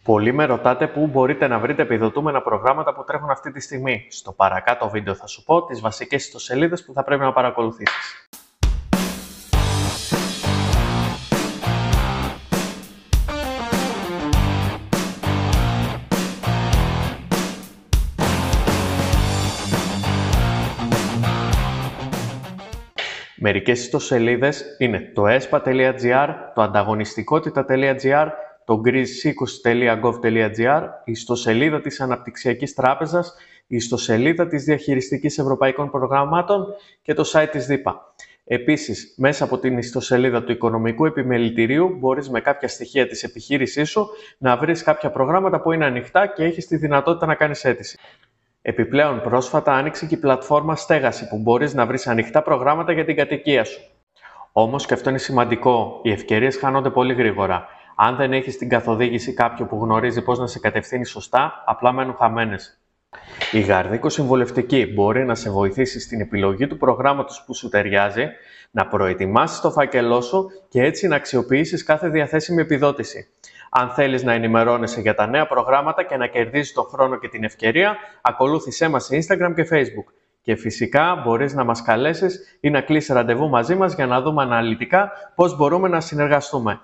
Πολλοί με ρωτάτε πού μπορείτε να βρείτε επιδοτούμενα προγράμματα που τρέχουν αυτή τη στιγμή. Στο παρακάτω βίντεο θα σου πω τις βασικές ιστοσελίδες που θα πρέπει να παρακολουθήσεις. Μερικές ιστοσελίδες είναι το espa.gr, το ανταγωνιστικότητα.gr, το greece20.gov.gr, η ιστοσελίδα της Αναπτυξιακής Τράπεζας, η ιστοσελίδα της Διαχειριστικής Ευρωπαϊκών Προγραμμάτων και το site της ΔΥΠΑ. Επίσης, μέσα από την ιστοσελίδα του Οικονομικού Επιμελητηρίου μπορείς με κάποια στοιχεία της επιχείρησής σου να βρεις κάποια προγράμματα που είναι ανοιχτά και έχεις τη δυνατότητα να κάνεις αίτηση. Επιπλέον, πρόσφατα άνοιξε και η πλατφόρμα Στέγαση, που μπορείς να βρεις ανοιχτά προγράμματα για την κατοικία σου. Όμως, και αυτό είναι σημαντικό, οι ευκαιρίες χάνονται πολύ γρήγορα. Αν δεν έχεις την καθοδήγηση κάποιου που γνωρίζει πώς να σε κατευθύνει σωστά, απλά μένουν χαμένες. Η Γαρδίκο Συμβουλευτική μπορεί να σε βοηθήσει στην επιλογή του προγράμματος που σου ταιριάζει, να προετοιμάσεις το φάκελό σου και έτσι να αξιοποιήσεις κάθε διαθέσιμη επιδότηση. Αν θέλεις να ενημερώνεσαι για τα νέα προγράμματα και να κερδίζεις τον χρόνο και την ευκαιρία, ακολούθησέ μας σε Instagram και Facebook. Και φυσικά μπορείς να μας καλέσεις ή να κλείσεις ραντεβού μαζί μας για να δούμε αναλυτικά πώς μπορούμε να συνεργαστούμε.